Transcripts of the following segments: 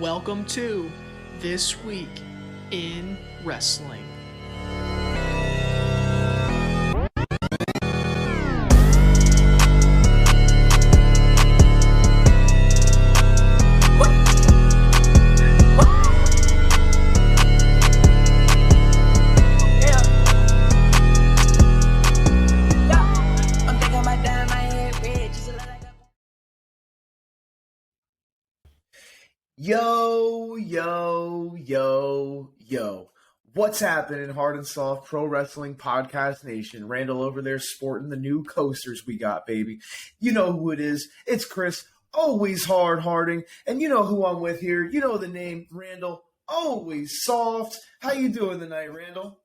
Welcome to This Week in Wrestling. Yo. What's happening, Hard&Soft Pro Wrestling Podcast Nation? Randall over there sporting the new coasters we got, baby. You know who it is. It's Chris, always hard-hearting. And you know who I'm with here. You know the name, Randall, always soft. How you doing tonight, Randall?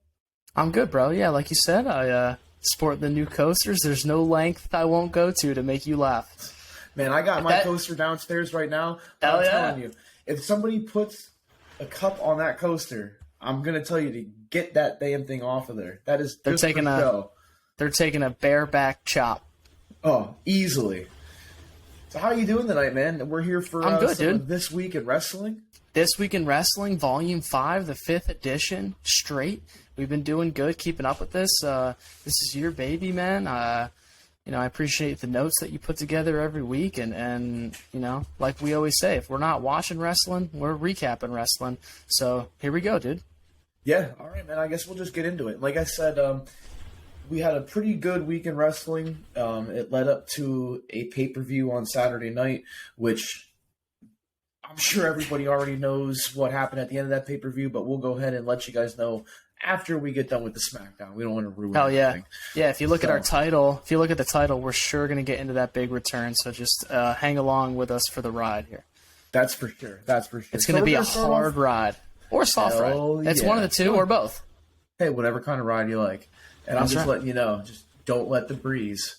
I'm good, bro. Yeah, like you said, I sport the new coasters. There's no length I won't go to make you laugh. Man, I got my coaster downstairs right now. I'm telling you, if somebody puts a cup on that coaster, I'm gonna tell you to get that damn thing off of there. That is they're taking a bareback chop. Oh, easily. So how are you doing tonight, man? We're here for I'm good, dude. This Week in Wrestling. This Week in Wrestling, Volume 5, the 5th edition, straight. We've been doing good, keeping up with this. This is your baby, man. I appreciate the notes that you put together every week, and like we always say, if we're not watching wrestling, we're recapping wrestling. So here we go, dude. Yeah, all right, man. I guess we'll just get into it. Like I said, we had a pretty good week in wrestling. It led up to a pay-per-view on Saturday night, which I'm sure everybody already knows what happened at the end of that pay-per-view, but we'll go ahead and let you guys know after we get done with the SmackDown. We don't want to ruin anything. Yeah, if you look at our title, we're sure going to get into that big return, so just hang along with us for the ride here. That's for sure. It's going to be a hard ride. Or a soft ride. It's one of the two, or both. Hey, whatever kind of ride you like. And I'm just letting you know, just don't let the breeze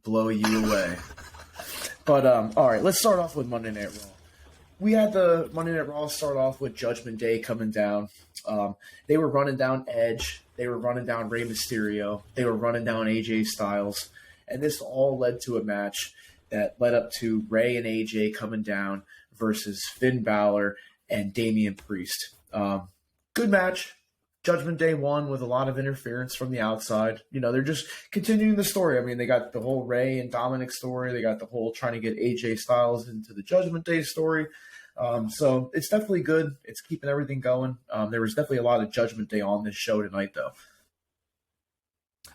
blow you away. But, all right, let's start off with Monday Night Raw. We had the Monday Night Raw start off with Judgment Day coming down. They were running down Edge. They were running down Rey Mysterio. They were running down AJ Styles. And this all led to a match that led up to Rey and AJ coming down versus Finn Balor and Damian Priest. Good match. Judgment Day won with a lot of interference from the outside. They're just continuing the story. I mean, they got the whole Rey and Dominic story. They got the whole trying to get AJ Styles into the Judgment Day story. So it's definitely good. It's keeping everything going. There was definitely a lot of Judgment Day on this show tonight, though.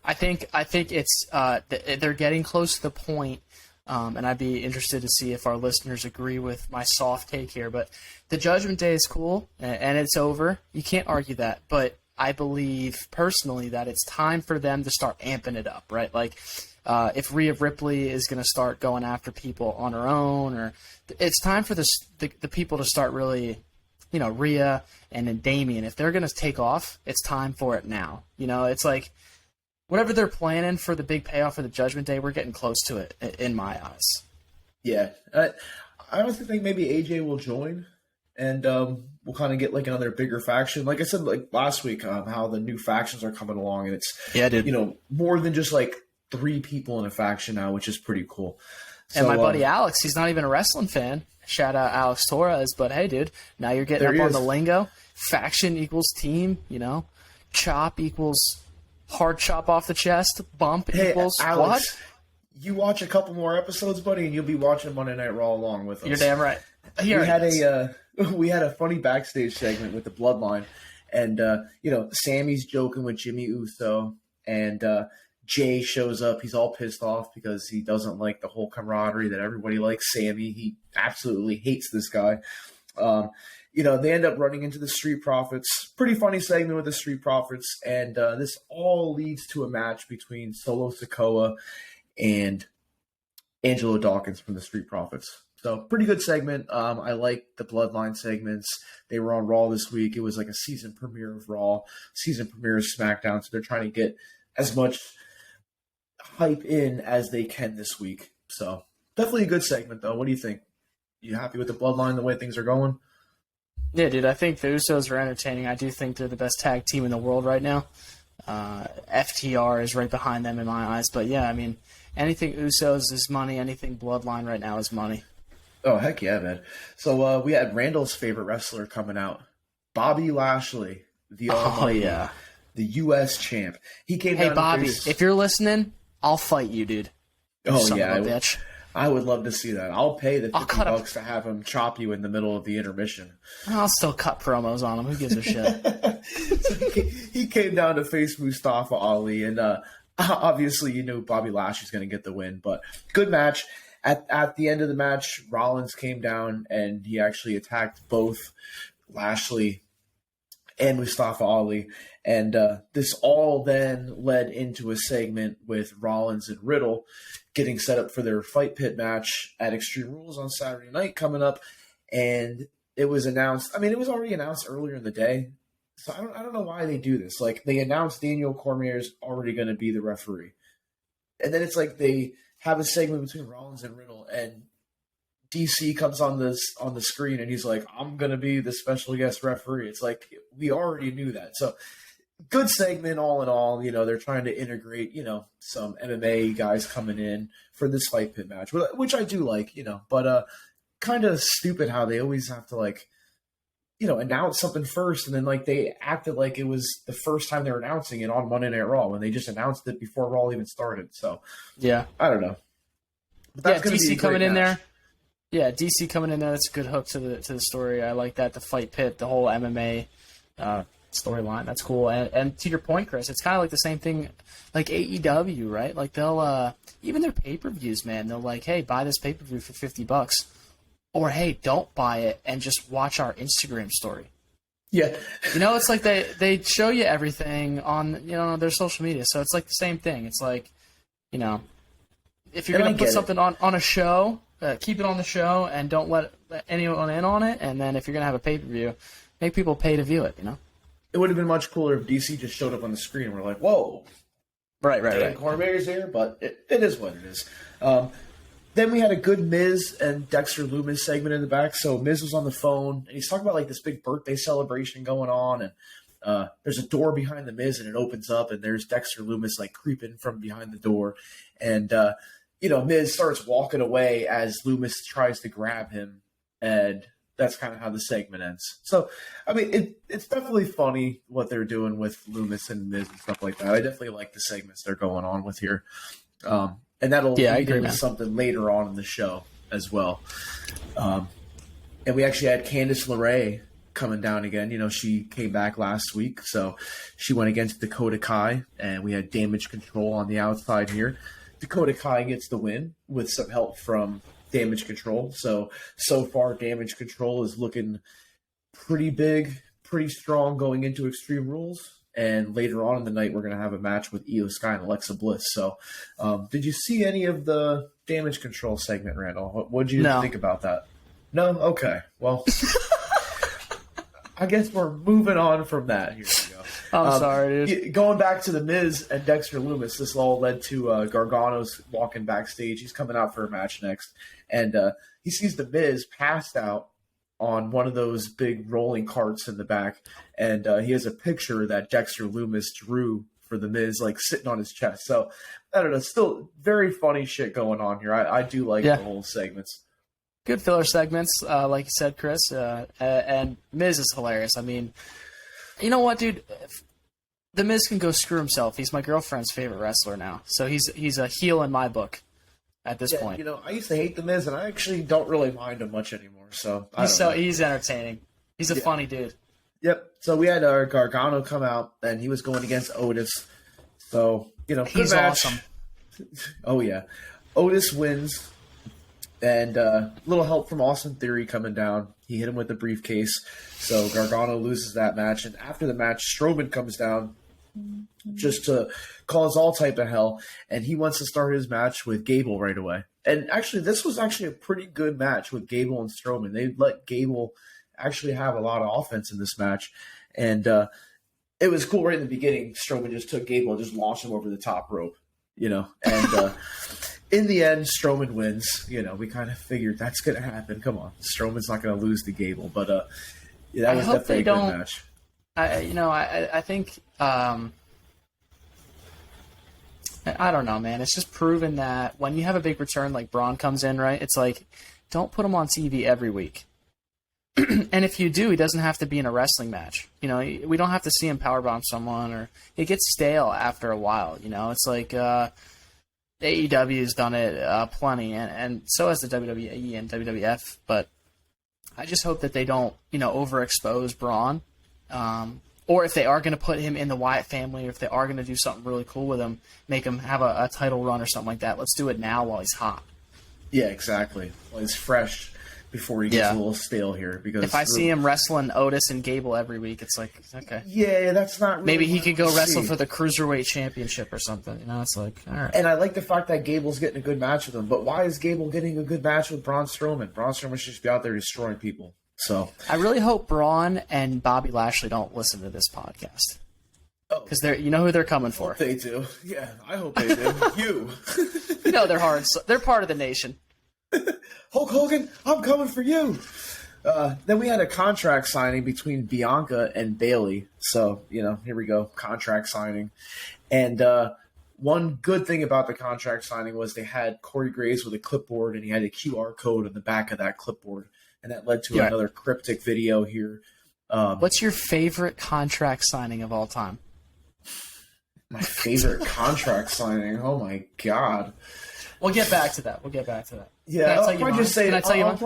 I think it's they're getting close to the point, and I'd be interested to see if our listeners agree with my soft take here. But the Judgment Day is cool, and it's over. You can't argue that. But I believe personally that it's time for them to start amping it up, right? Like, if Rhea Ripley is going to start going after people on her own, or it's time for the people to start really, Rhea and then Damian, if they're going to take off, it's time for it now. It's like whatever they're planning for the big payoff of the Judgment Day, we're getting close to it in my eyes. Yeah. I honestly think maybe AJ will join, and we'll kind of get like another bigger faction. Like I said, like last week, how the new factions are coming along, and it's more than just like 3 people in a faction now, which is pretty cool. And my buddy Alex, he's not even a wrestling fan. Shout out Alex Torres, but hey, dude, now you're getting up on the lingo. Faction equals team, chop equals hard chop off the chest, bump equals Alex, what? You watch a couple more episodes, buddy, and you'll be watching Monday Night Raw along with us. You're damn right. We had a funny backstage segment with the Bloodline, and Sammy's joking with Jimmy Uso, and Jay shows up. He's all pissed off because he doesn't like the whole camaraderie that everybody likes Sammy. He absolutely hates this guy. They end up running into the Street Profits. Pretty funny segment with the Street Profits, and this all leads to a match between Solo Sikoa and Angelo Dawkins from the Street Profits. So pretty good segment. I like the Bloodline segments. They were on Raw this week. It was like a season premiere of Raw, season premiere of SmackDown. So they're trying to get as much hype in as they can this week. So definitely a good segment, though. What do you think? You happy with the Bloodline, the way things are going? Yeah, dude, I think the Usos are entertaining. I do think they're the best tag team in the world right now. FTR is right behind them in my eyes. But, yeah, I mean, anything Usos is money. Anything Bloodline right now is money. Oh, heck yeah, man. So we had Randall's favorite wrestler coming out, Bobby Lashley, the Oh Almighty, yeah. the U.S. champ. He came Hey down Bobby, to face... if you're listening, I'll fight you, dude. Oh, Son yeah. of a bitch. I would love to see that. I'll pay the I'll $50 to have him chop you in the middle of the intermission. I'll still cut promos on him. Who gives a shit? So he came down to face Mustafa Ali, and obviously you knew Bobby Lashley's going to get the win, but good match. At the end of the match, Rollins came down, and he actually attacked both Lashley and Mustafa Ali, and this all then led into a segment with Rollins and Riddle getting set up for their fight pit match at Extreme Rules on Saturday night coming up, and it was announced. I mean, it was already announced earlier in the day, so I don't know why they do this. Like, they announced Daniel Cormier's already going to be the referee, and then it's like they have a segment between Rollins and Riddle, and DC comes on the screen, and he's like, "I'm going to be the special guest referee." It's like, we already knew that. So good segment all in all. They're trying to integrate, some MMA guys coming in for this fight pit match, which I do like, but kind of stupid how they always have to announce something first, and then they acted like it was the first time they were announcing it on Monday Night Raw when they just announced it before Raw even started. So yeah, I don't know. But that's DC coming in there. Yeah, DC coming in there. That's a good hook to the story. I like that. The fight pit, the whole MMA storyline. That's cool. And to your point, Chris, it's kind of like the same thing like AEW, right? Like they'll even their pay-per-views, man. They'll like, hey, buy this pay-per-view for $50, or hey, don't buy it and just watch our Instagram story. Yeah, it's like they show you everything on their social media. So it's like the same thing. It's like if you're gonna put something on a show, keep it on the show and don't let anyone in on it. And then if you're gonna have a pay-per-view, make people pay to view it. It would have been much cooler if DC just showed up on the screen and we're like, whoa. Right. Cormier's here, but it is what it is. Then we had a good Miz and Dexter Lumis segment in the back. So Miz was on the phone, and he's talking about this big birthday celebration going on, and there's a door behind the Miz, and it opens up, and there's Dexter Lumis creeping from behind the door, and Miz starts walking away as Lumis tries to grab him, and that's kind of how the segment ends. So, I mean, it's definitely funny what they're doing with Lumis and Miz and stuff like that. I definitely like the segments they're going on with here. And that'll lead into something later on in the show as well. And we actually had Candice LeRae coming down again. She came back last week, so she went against Dakota Kai, and we had Damage Control on the outside here. Dakota Kai gets the win with some help from Damage Control. So far, Damage Control is looking pretty big, pretty strong going into Extreme Rules. And later on in the night, we're going to have a match with Io Sky and Alexa Bliss. So did you see any of the Damage Control segment, Randall? What did you think about that? No? Okay. Well, I guess we're moving on from that. Here we go. I'm sorry, dude. Going back to the Miz and Dexter Lumis, this all led to Gargano's walking backstage. He's coming out for a match next. And he sees the Miz passed out on one of those big rolling carts in the back. And he has a picture that Dexter Lumis drew for the Miz, sitting on his chest. So, I don't know. Still very funny shit going on here. I do like the whole segments. Good filler segments, like you said, Chris. And Miz is hilarious. I mean, you know what, dude? The Miz can go screw himself. He's my girlfriend's favorite wrestler now. So he's a heel in my book at this point. I used to hate the Miz, and I actually don't really mind him much anymore. So he's entertaining. He's a funny dude. Yep. So we had our Gargano come out, and he was going against Otis. So good he's match. Awesome. Oh yeah, Otis wins, and a little help from Austin Theory coming down. He hit him with the briefcase, so Gargano loses that match. And after the match, Strowman comes down just to cause all type of hell, and he wants to start his match with Gable right away. And actually, this was actually a pretty good match with Gable and Strowman. They let Gable actually have a lot of offense in this match, and it was cool right in the beginning. Strowman just took Gable and just launched him over the top rope, and in the end, Strowman wins. We kind of figured that's going to happen. Come on, Strowman's not going to lose to Gable, but that was definitely a good match. I think I don't know, man. It's just proven that when you have a big return like Braun comes in, right? It's like don't put him on TV every week. And if you do, he doesn't have to be in a wrestling match. You know, we don't have to see him powerbomb someone, or it gets stale after a while. You know, it's like AEW's done it plenty, and so has the WWE and WWF. But I just hope that they don't, you know, overexpose Braun. Or if they are going to put him in the Wyatt family, or if they are going to do something really cool with him, make him have a title run or something like that, let's do it now while he's hot. Yeah, exactly. Well, he's fresh before he gets a little stale here. Because if I see him wrestling Otis and Gable every week, it's like, okay. Yeah, that's not really maybe he could go wrestle see. For the Cruiserweight Championship or something. You know, it's like, all right. And I like the fact that Gable's getting a good match with him. But why is Gable getting a good match with Braun Strowman? Braun Strowman should just be out there destroying people. So I really hope Braun and Bobby Lashley don't listen to this podcast. Because you know who they're coming for. They do. Yeah, I hope they do. You. You know they're hard. They're part of the nation. Hulk Hogan, I'm coming for you. Then we had a contract signing between Bianca and Bayley. So, you know, here we go. Contract signing. And one good thing about the contract signing was they had Corey Graves with a clipboard, and he had a QR code on the back of that clipboard. And that led to another cryptic video here. What's your favorite contract signing of all time? My favorite contract signing? Oh, my God. We'll get back to that. Yeah, I'll probably just say I'll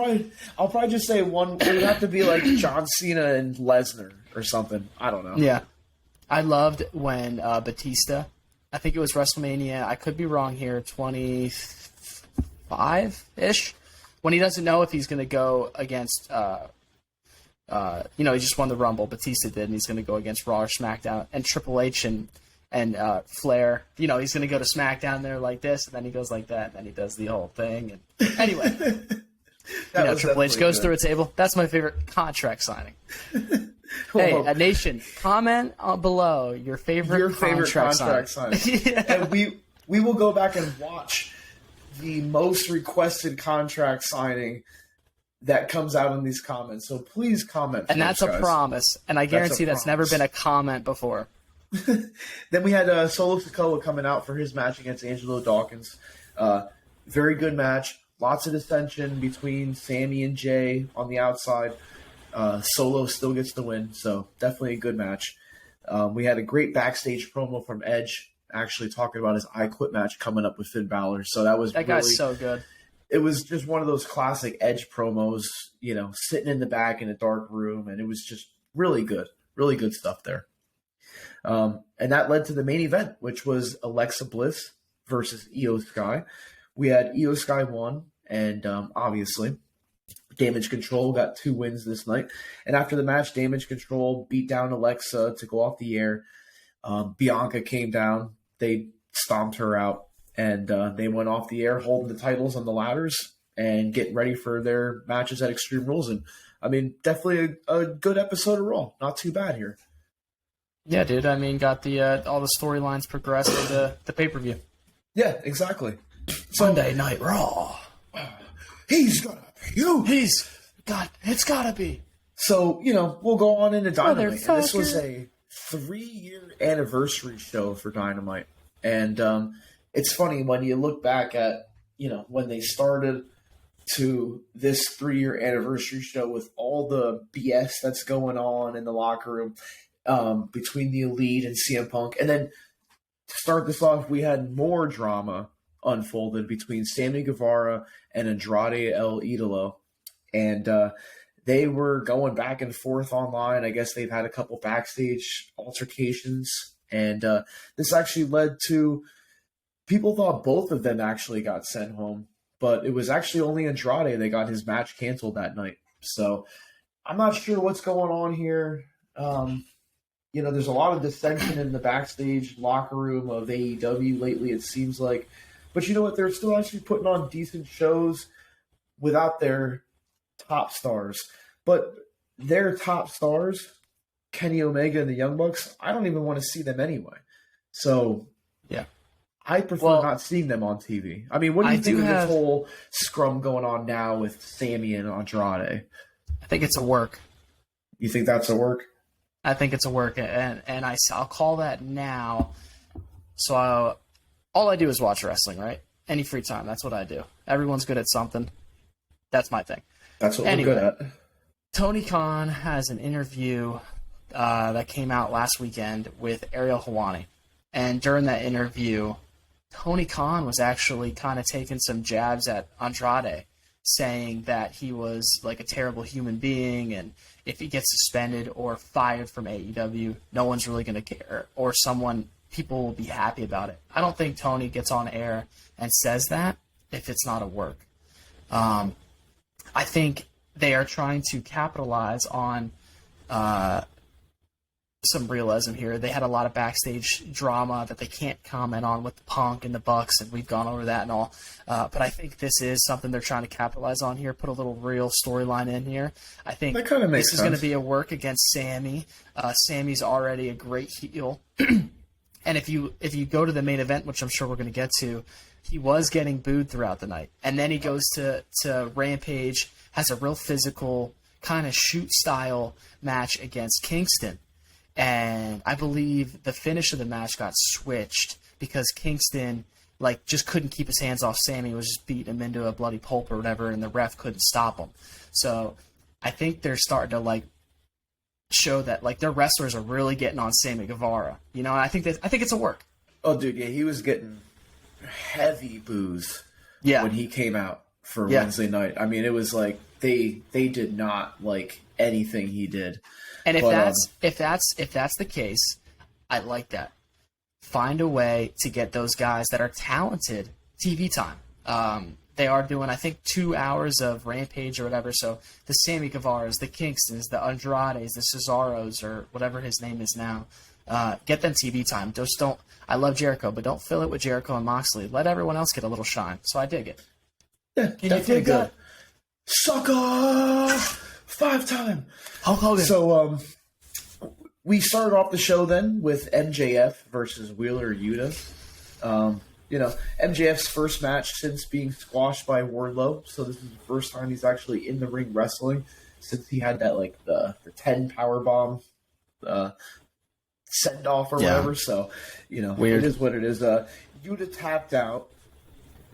probably just say one. It would have to be like John Cena and Lesnar or something. I don't know. Yeah, I loved when Batista. I think it was WrestleMania. I could be wrong here. 25-ish. When he doesn't know if he's going to go against, you know, he just won the Rumble. Batista did, and he's going to go against Raw or SmackDown. And Triple H and Flair, you know, he's going to go to SmackDown there like this, and then he goes like that, and then he does the whole thing. And anyway, you know, Triple H goes through a table. That's my favorite contract signing. Hey, a nation, comment below your favorite contract signing. Yeah. And we will go back and watch the most requested contract signing that comes out in these comments. So please comment. And that's a promise. And I guarantee that's never been a comment before. Then we had Solo Sikoa coming out for his match against Angelo Dawkins. Very good match. Lots of dissension between Sammy and Jay on the outside. Solo still gets the win, so definitely a good match. We had a great backstage promo from Edge, actually talking about his I Quit match coming up with Finn Balor. So that guy's so good. It was just one of those classic Edge promos, you know, sitting in the back in a dark room, and it was just really good stuff there. And that led to the main event, which was Alexa Bliss versus Io Sky. We had Io Sky won, and obviously Damage Control got 2 wins this night. And after the match, Damage Control beat down Alexa to go off the air. Bianca came down. They stomped her out, and they went off the air holding the titles on the ladders and getting ready for their matches at Extreme Rules. And, I mean, definitely a good episode of Raw. Not too bad here. Yeah, dude. I mean, got the all the storylines progressed to the pay-per-view. Yeah, exactly. Sunday Night Raw. He's gonna be you. It's gotta be. So, you know, we'll go on into Dynamite. And this was a 3-year anniversary show for Dynamite. And it's funny when you look back at, you know, when they started to this 3-year anniversary show with all the BS that's going on in the locker room between the Elite and CM Punk. And then to start this off, we had more drama unfolded between Sammy Guevara and Andrade El Idolo. And they were going back and forth online. I guess they've had a couple backstage altercations. And this actually led to people thought both of them actually got sent home. But it was actually only Andrade that got his match canceled that night. So I'm not sure what's going on here. You know, there's a lot of dissension in the backstage locker room of AEW lately, it seems like. But you know what? They're still actually putting on decent shows without their top stars. But their top stars, Kenny Omega and the Young Bucks, I don't even want to see them anyway. So, yeah, I prefer not seeing them on TV. I mean, what do you think of this whole scrum going on now with Sammy and Andrade? I think it's a work. You think that's a work? I think it's a work, and I'll call that now. So all I do is watch wrestling, right? Any free time, that's what I do. Everyone's good at something. That's my thing. That's what Anyway, we're good at. Tony Khan has an interview that came out last weekend with Ariel Helwani. And during that interview, Tony Khan was actually kind of taking some jabs at Andrade, saying that he was like a terrible human being, and if he gets suspended or fired from AEW, no one's really going to care, or people will be happy about it. I don't think Tony gets on air and says that if it's not a work. I think they are trying to capitalize on some realism here. They had a lot of backstage drama that they can't comment on with the Punk and the Bucks, and we've gone over that and all. But I think this is something they're trying to capitalize on here, put a little real storyline in here. I think That kinda makes this is going to be a work against Sammy. Sammy's already a great heel. And if you go to the main event, which I'm sure we're going to get to, he was getting booed throughout the night. And then he goes to Rampage, has a real physical kind of shoot-style match against Kingston. And I believe the finish of the match got switched because Kingston just couldn't keep his hands off Sammy, was just beating him into a bloody pulp or whatever, and the ref couldn't stop him. So I think they're starting to show that their wrestlers are really getting on Sammy Guevara. And I think it's a work. Oh, dude, yeah, he was getting heavy boos when he came out for Wednesday night. I mean, it was like they did not like anything he did. And if that's the case, I like that. Find a way to get those guys that are talented TV time. They are doing, I think, 2 hours of Rampage or whatever. So the Sammy Guevaras, the Kingstons, the Andrades, the Cesaros, or whatever his name is now, get them TV time. Just don't. I love Jericho, but don't fill it with Jericho and Moxley. Let everyone else get a little shine. So I dig it. Yeah, definitely good. Sucker! 5-time. Hulk Hogan. So we started off the show then with MJF versus Wheeler Yuta. MJF's first match since being squashed by Wardlow. So this is the first time he's actually in the ring wrestling since he had that the 10 powerbomb send off or whatever. So Weird. It is what it is. Yuta tapped out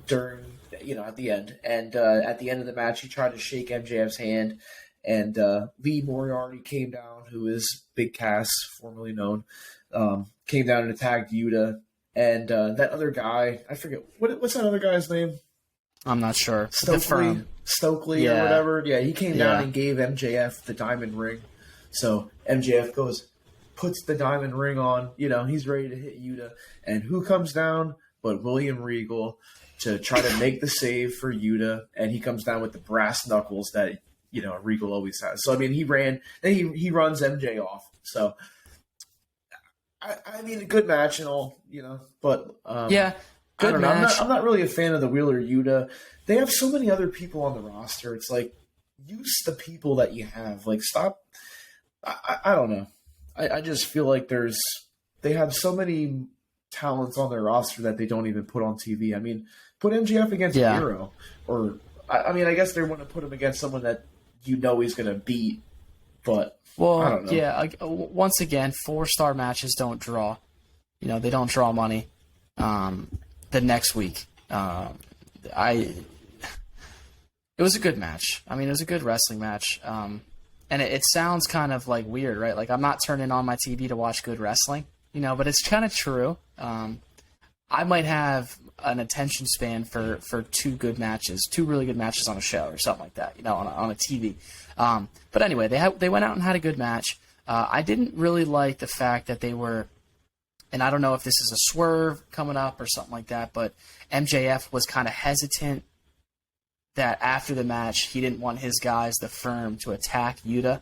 during at the end, and at the end of the match he tried to shake MJF's hand. And Lee Moriarty came down, who is Big Cass, formerly known, came down and attacked Yuta. And that other guy, I forget, what's that other guy's name? I'm not sure. Stokely or whatever. Yeah, he came down and gave MJF the diamond ring. So MJF puts the diamond ring on. He's ready to hit Yuta. And who comes down but William Regal to try to make the save for Yuta. And he comes down with the brass knuckles that Regal always has. So I mean, he runs MJ off. So I mean, a good match and all, but good match. I'm not really a fan of the Wheeler Yuta. They have so many other people on the roster. It's use the people that you have. Stop. I don't know. I just feel like they have so many talents on their roster that they don't even put on TV. I mean, put MJF against Miro, or I guess they want to put him against someone that he's going to beat, but I don't know. Yeah. Once again, 4-star matches don't draw. They don't draw money. The next week, it was a good match. I mean, it was a good wrestling match. And it sounds kind of weird, right? I'm not turning on my TV to watch good wrestling, but it's kind of true. I might have an attention span for two really good matches on a show or something like that, on a TV. But anyway, they went out and had a good match. I didn't really like the fact that they were, and I don't know if this is a swerve coming up or something like that, but MJF was kind of hesitant that after the match he didn't want his guys, the Firm, to attack Yuta.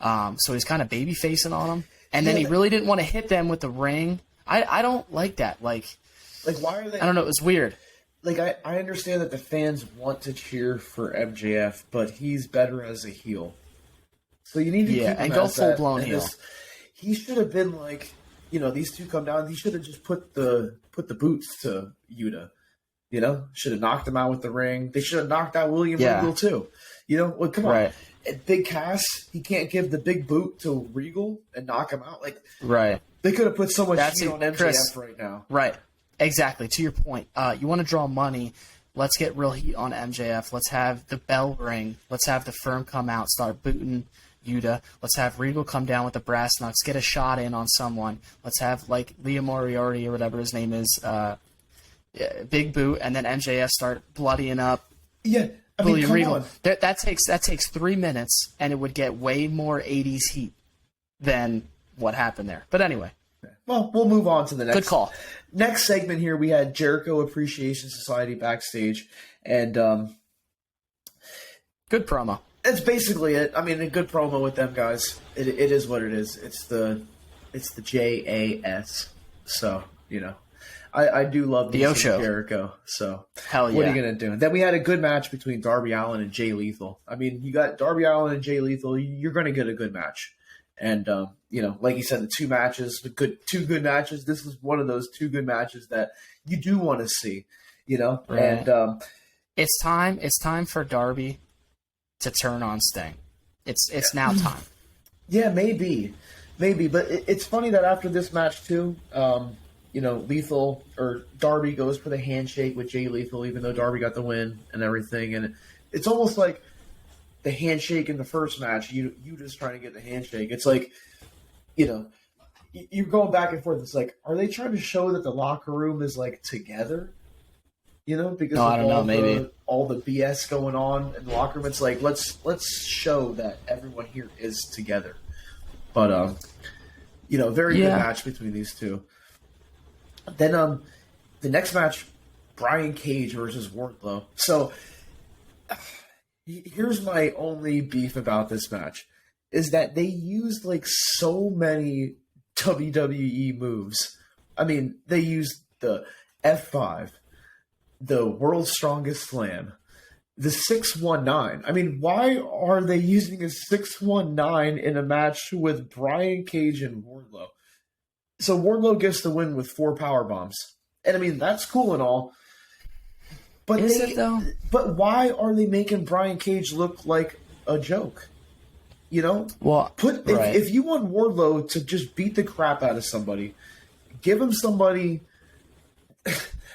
So he's kind of baby facing on him, and then he really didn't want to hit them with the ring. I don't like that. Why are they? I don't know. It was weird. I understand that the fans want to cheer for MJF, but he's better as a heel. So you need to keep him and go full blown heel. He should have been these two come down. He should have just put the boots to Yuta. Should have knocked him out with the ring. They should have knocked out William Regal too. Come on. Right. Big Cass, he can't give the big boot to Regal and knock him out. Right. They could have put so much heat on MJF right now. Right. Exactly. To your point, you want to draw money. let's get real heat on MJF. Let's have the bell ring. Let's have the Firm come out, start booting Yuta. Let's have Regal come down with the brass knucks, get a shot in on someone. Let's have, like, Leo Moriarty or whatever his name is, big boot, and then MJF start bloodying up. Yeah, I mean, come Regal. on. That takes 3 minutes, and it would get way more 80s heat than what happened there. But anyway. Well, we'll move on to the next. Good call. Next segment here, we had Jericho Appreciation Society backstage, and good promo. that's basically it. I mean, a good promo with them guys. It is what it is. It's the JAS. So, you know, I do love the Ocho Jericho. So hell yeah. What are you gonna do? And then we had a good match between Darby Allin and Jay Lethal. I mean, you got Darby Allin and Jay Lethal. You're gonna get a good match. And you know, like you said, the two good matches. This was one of those 2 good matches that you do want to see. You know, right. And it's time for Darby to turn on Sting. It's now time. Yeah, maybe, but it's funny that after this match too, you know, Lethal or Darby goes for the handshake with Jay Lethal, even though Darby got the win and everything, and it's almost like the handshake in the first match. You just trying to get the handshake. It's like, you know, you're going back and forth. It's like, are they trying to show that the locker room is like together? You know, because I don't know, maybe all the BS going on in the locker room. It's like let's show that everyone here is together. But you know, very good match between these two. Then the next match, Brian Cage versus Wardlow. So here's my only beef about this match is that they used like so many WWE moves. I mean, they used the F5, the World's Strongest Slam, the 619. I mean, why are they using a 619 in a match with Brian Cage and Wardlow? So Wardlow gets the win with 4 power bombs. And I mean, that's cool and all. But is it though? But why are they making Brian Cage look like a joke? You know? Well, if you want Wardlow to just beat the crap out of somebody, give him somebody.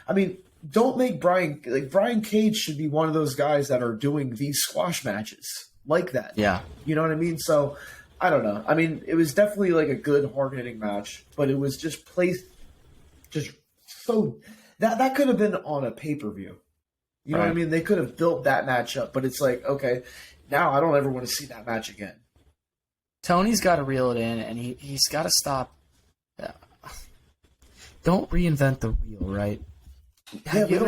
I mean, don't make Brian Cage should be one of those guys that are doing these squash matches like that. Yeah. You know what I mean? So I don't know. I mean, it was definitely like a good hard-hitting match, but it was just placed just so that could have been on a pay-per-view. You know what I mean? They could have built that match up, but it's like, okay, now I don't ever want to see that match again. Tony's got to reel it in, and he's got to stop. Don't reinvent the wheel, right? Yeah, we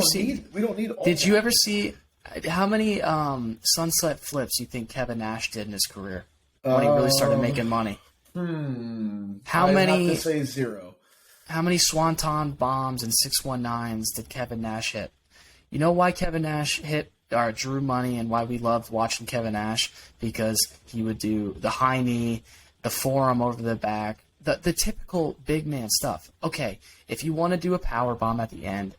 don't need all Did you ever see how many sunset flips you think Kevin Nash did in his career when he really started making money? How many? I have to say 0. How many swanton bombs and 619s did Kevin Nash hit? You know why Kevin Nash drew money and why we loved watching Kevin Nash? Because he would do the high knee, the forearm over the back, the typical big man stuff. Okay, if you want to do a power bomb at the end,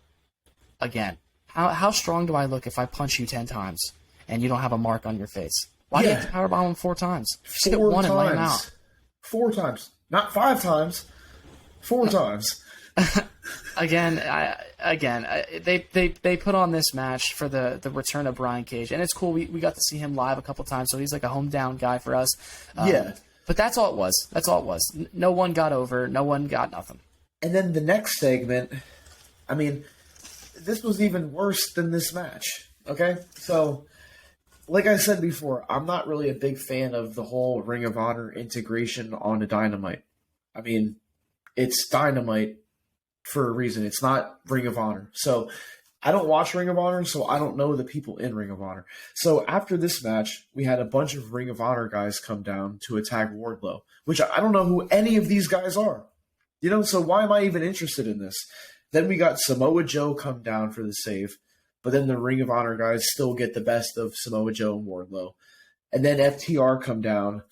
again, how strong do I look if I punch you 10 times and you don't have a mark on your face? Why do you have to power bomb him 4 times? Just hit 1 and lay him out. 4 times. Not 5 times. 4 times. They put on this match for the return of Brian Cage, and it's cool. We got to see him live a couple times, so he's like a hometown guy for us. But that's all it was. No one got over. No one got nothing. And then the next segment, I mean, this was even worse than this match. Okay? So, like I said before, I'm not really a big fan of the whole Ring of Honor integration onto Dynamite. I mean, it's Dynamite for a reason. It's not Ring of Honor. So I don't watch Ring of Honor, so I don't know the people in Ring of Honor. So after this match, we had a bunch of Ring of Honor guys come down to attack Wardlow, which I don't know who any of these guys are. You know, so why am I even interested in this? Then we got Samoa Joe come down for the save, but then the Ring of Honor guys still get the best of Samoa Joe and Wardlow. And then FTR come down,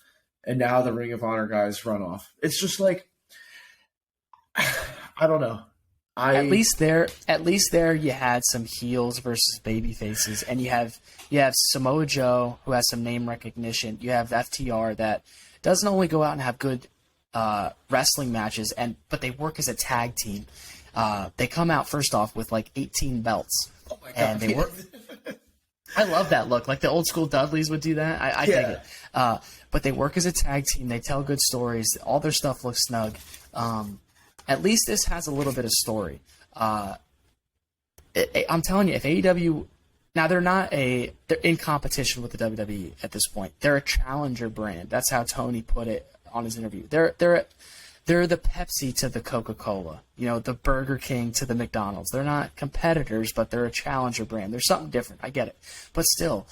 and now the Ring of Honor guys run off. It's just like, I don't know. At least there you had some heels versus baby faces, and you have Samoa Joe, who has some name recognition. You have FTR that doesn't only go out and have good wrestling matches, but they work as a tag team. They come out first off with like 18 belts. Oh my god! And they were. I love that look. Like the old school Dudleys would do that. I dig it. But they work as a tag team. They tell good stories. All their stuff looks snug. At least this has a little bit of story. I'm telling you, if AEW now they're in competition with the WWE at this point. They're a challenger brand. That's how Tony put it on his interview. They're the Pepsi to the Coca-Cola, the Burger King to the McDonald's. They're not competitors, but they're a challenger brand. There's something different. I get it. But still,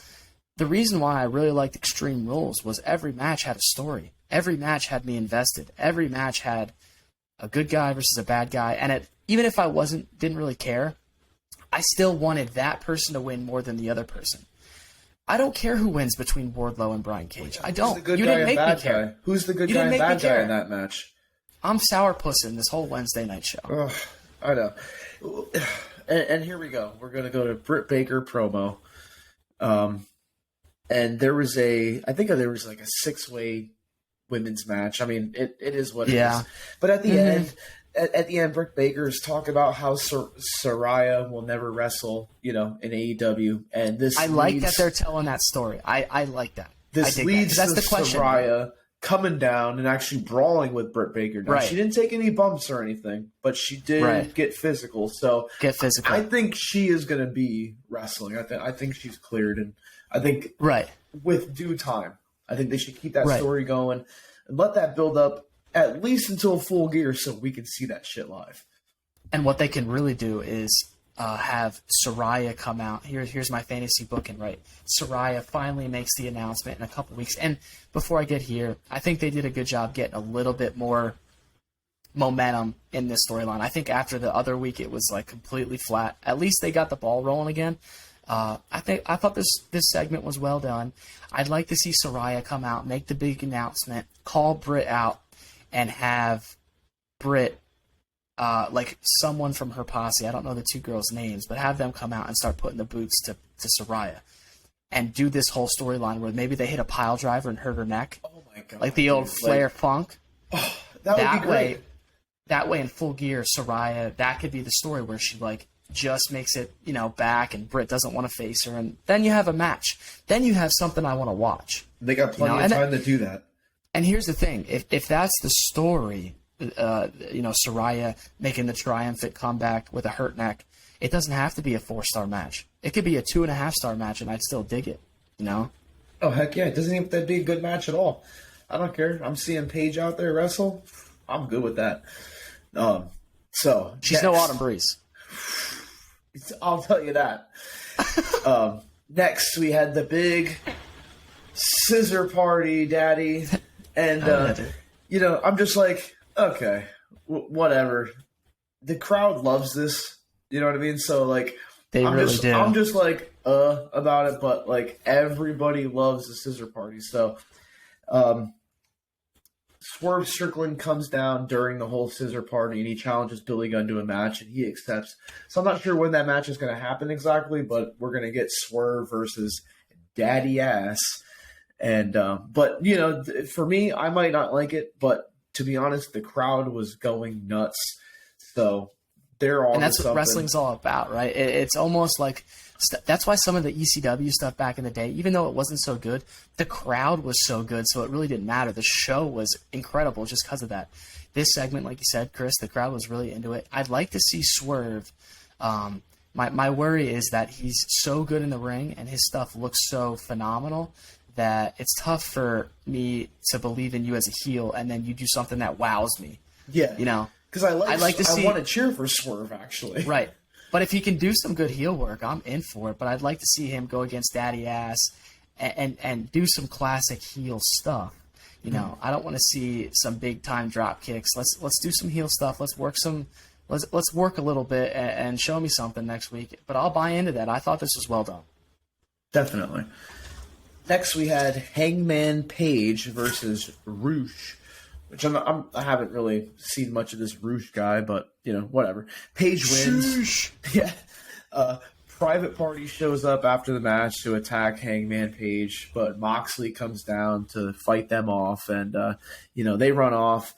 the reason why I really liked Extreme Rules was every match had a story. Every match had me invested. Every match had a good guy versus a bad guy. And even if I didn't really care, I still wanted that person to win more than the other person. I don't care who wins between Wardlow and Brian Cage. I don't. You didn't make me care. Who's the good guy and bad guy in that match? I'm sourpuss in this whole Wednesday night show. Oh, I know. And here we go. We're going to go to Britt Baker promo. And there was I think there was like a 6-way women's match. I mean, it is what it is. But at the end, Britt Baker's talking about how Saraya will never wrestle, in AEW. And I like that they're telling that story. I like that. This leads to Saraya coming down and actually brawling with Britt Baker. Now, she didn't take any bumps or anything, but she did get physical. So I think she is going to be wrestling. I think she's cleared, and I think with due time, I think they should keep that story going and let that build up at least until Full Gear so we can see that shit live. And what they can really do is have Saraya come out. Here's my fantasy booking, right? Saraya finally makes the announcement in a couple weeks. And before I get here, I think they did a good job getting a little bit more momentum in this storyline. I think after the other week, it was like completely flat. At least they got the ball rolling again. I thought this segment was well done. I'd like to see Saraya come out, make the big announcement, call Britt out, and have Britt like someone from her posse, I don't know the two girls' names, but have them come out and start putting the boots to Saraya and do this whole storyline where maybe they hit a pile driver and hurt her neck. Oh my god. Like the old Flair Funk. Oh, that would be great. That way in Full Gear, Saraya, that could be the story where she just makes it, back and Britt doesn't want to face her, and then you have a match. Then you have something I want to watch. They got plenty of time to do that. And here's the thing, if that's the story, Saraya making the triumphant comeback with a hurt neck, it doesn't have to be a 4-star match. It could be a 2.5-star match, and I'd still dig it. Oh heck yeah! It doesn't even have to be a good match at all. I don't care. I'm seeing Paige out there wrestle. I'm good with that. So she's no Autumn Breeze. I'll tell you that. Next, we had the big scissor party, Daddy, and I'm just like, okay, whatever. The crowd loves this. You know what I mean? So like, I'm just like about it, but like everybody loves the scissor party. So, Swerve Strickland comes down during the whole scissor party and he challenges Billy Gunn to a match and he accepts. So I'm not sure when that match is going to happen exactly, but we're going to get Swerve versus Daddy Ass. And but for me, I might not like it, but to be honest, the crowd was going nuts. So they're all, and that's what wrestling's all about, right? It's almost like that's why some of the ECW stuff back in the day, even though it wasn't so good, the crowd was so good, so it really didn't matter. The show was incredible just because of that. This segment, like you said, Chris, the crowd was really into it. I'd like to see Swerve. My worry is that he's so good in the ring and his stuff looks so phenomenal that it's tough for me to believe in you as a heel and then you do something that wows me. Yeah. Because I want to cheer for Swerve, actually. Right. But if he can do some good heel work, I'm in for it. But I'd like to see him go against Daddy Ass and do some classic heel stuff. I don't want to see some big time drop kicks. Let's do some heel stuff. Let's work a little bit and show me something next week. But I'll buy into that. I thought this was well done. Definitely. Next, we had Hangman Page versus Roosh. Which I haven't really seen much of this Roosh guy, but, whatever. Page wins. Yeah. Private Party shows up after the match to attack Hangman Page, but Moxley comes down to fight them off, and, they run off.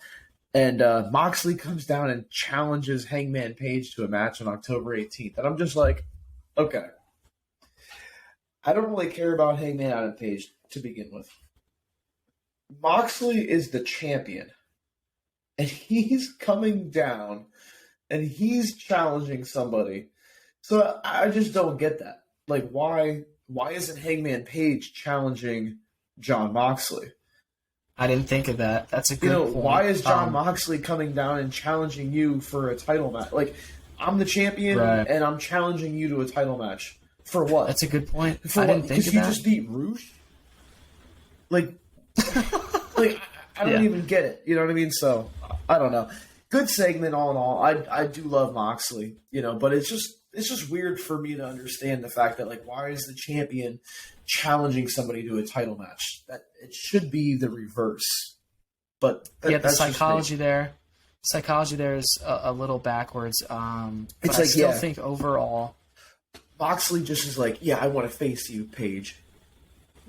And Moxley comes down and challenges Hangman Page to a match on October 18th. And I'm just like, Okay. I don't really care about Hangman Adam Page to begin with. Moxley is the champion, and he's coming down, and he's challenging somebody. So I just don't get that. Like, why isn't Hangman Page challenging Jon Moxley? I didn't think of that. That's a good point. Why is Jon Moxley coming down and challenging you for a title match? Like, I'm the champion, and I'm challenging you to a title match. For what? That's a good point. For I what? didn't think of that. Because you just beat Rouge? Like, I don't even get it. You know what I mean? So, I don't know. Good segment all in all. I do love Moxley, but it's just weird for me to understand the fact that, like, why is the champion challenging somebody to a title match? That it should be the reverse. But the psychology there is a little backwards. But I still think overall, Moxley just is like, I want to face you, Paige.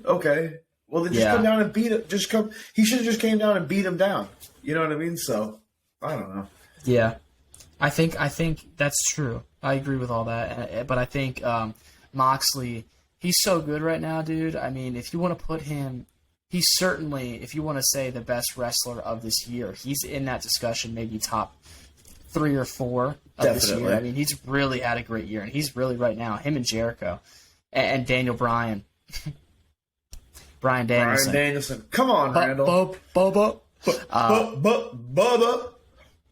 Okay, well then just come down and beat him. He should have just came down and beat him down. You know what I mean? So I don't know. Yeah, I think that's true. I agree with all that, but I think Moxley, he's so good right now, dude. I mean, if you want to put him, he's certainly, if you want to say the best wrestler of this year, he's in that discussion, maybe top 3 or 4 of this year. I mean, he's really had a great year, and he's really right now, him and Jericho and Daniel Bryan. Bryan Danielson. Come on, Randall. Bubba. Bubba.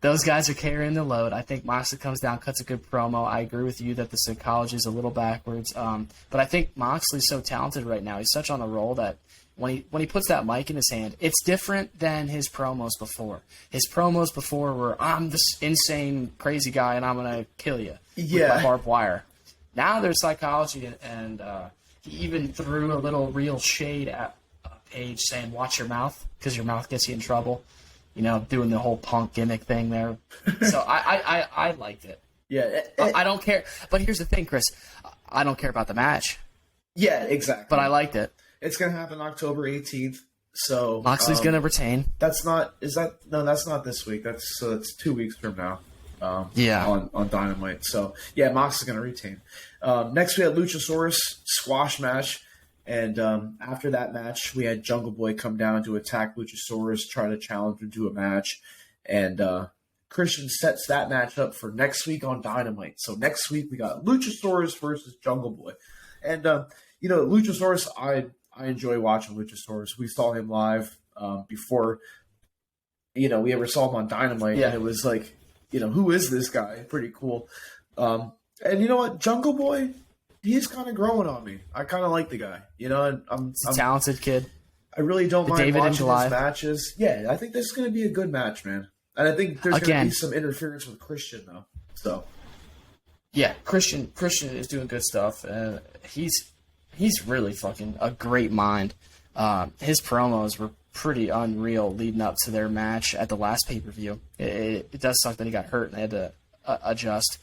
Those guys are carrying the load. I think Moxley comes down, cuts a good promo. I agree with you that the psychology is a little backwards. But I think Moxley's so talented right now. He's such on a roll that when he puts that mic in his hand, it's different than his promos before. His promos before were, I'm this insane, crazy guy, and I'm going to kill you with my barbed wire. Now there's psychology, and he even threw a little real shade at Paige saying, watch your mouth, because your mouth gets you in trouble. Doing the whole Punk gimmick thing there. So I liked it. Yeah. I don't care. But here's the thing, Chris. I don't care about the match. Yeah, exactly. But I liked it. It's going to happen October 18th. So Moxley's going to retain. That's not this week. That's 2 weeks from now. On Dynamite. So, Moxley's going to retain. Next we had Luchasaurus squash match. And after that match, we had Jungle Boy come down to attack Luchasaurus, try to challenge him to a match. And Christian sets that match up for next week on Dynamite. So next week, we got Luchasaurus versus Jungle Boy. And, Luchasaurus, I enjoy watching Luchasaurus. We saw him live before, we ever saw him on Dynamite. Yeah. And it was like, who is this guy? Pretty cool. And you know what? Jungle Boy, he's kind of growing on me. I kind of like the guy. I'm a talented kid. I really don't mind watching his matches. Yeah, I think this is going to be a good match, man. And I think there's going to be some interference with Christian, though. So, yeah, Christian is doing good stuff. He's really fucking a great mind. His promos were pretty unreal leading up to their match at the last pay-per-view. It does suck that he got hurt and they had to adjust.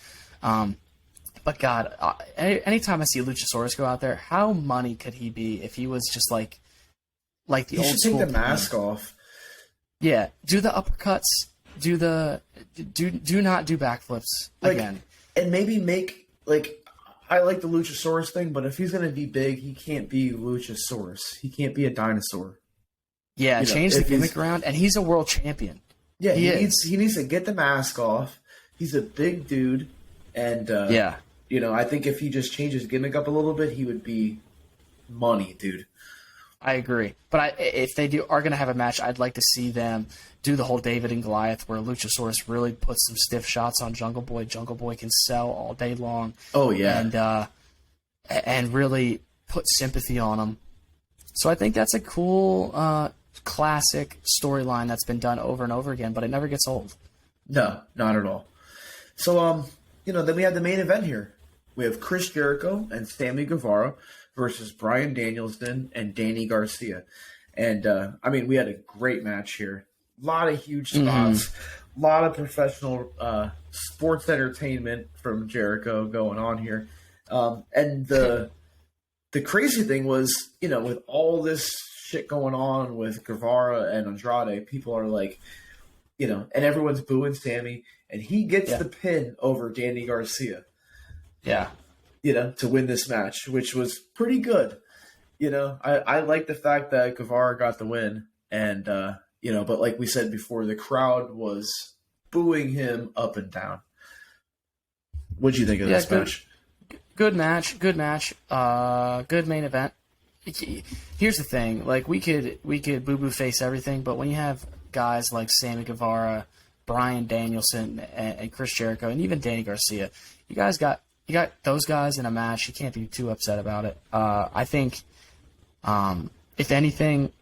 But God, anytime I see Luchasaurus go out there, how money could he be if he was just like the old school? He should take the mask off. Yeah, do the uppercuts. Do not do backflips again. And maybe make I like the Luchasaurus thing, but if he's gonna be big, he can't be Luchasaurus. He can't be a dinosaur. Yeah, change the gimmick around, and he's a world champion. Yeah, he needs to get the mask off. He's a big dude, and I think if he just changes his gimmick up a little bit, he would be money, dude. I agree. But if they are going to have a match, I'd like to see them do the whole David and Goliath where Luchasaurus really puts some stiff shots on Jungle Boy. Jungle Boy can sell all day long. Oh, yeah. And really put sympathy on him. So I think that's a cool classic storyline that's been done over and over again, but it never gets old. No, not at all. So, then we have the main event here. We have Chris Jericho and Sammy Guevara versus Bryan Danielson and Danny Garcia. And, we had a great match here. A lot of huge spots, a lot of professional sports entertainment from Jericho going on here. And the crazy thing was, with all this shit going on with Guevara and Andrade, people are like, and everyone's booing Sammy, and he gets the pin over Danny Garcia. Yeah. to win this match, which was pretty good. I like the fact that Guevara got the win, and but like we said before, the crowd was booing him up and down. What'd you think of this match? Good match. Good main event. Here's the thing: like we could boo face everything, but when you have guys like Sammy Guevara, Bryan Danielson, and Chris Jericho, and even Danny Garcia, you got those guys in a match. You can't be too upset about it. I think, if anything,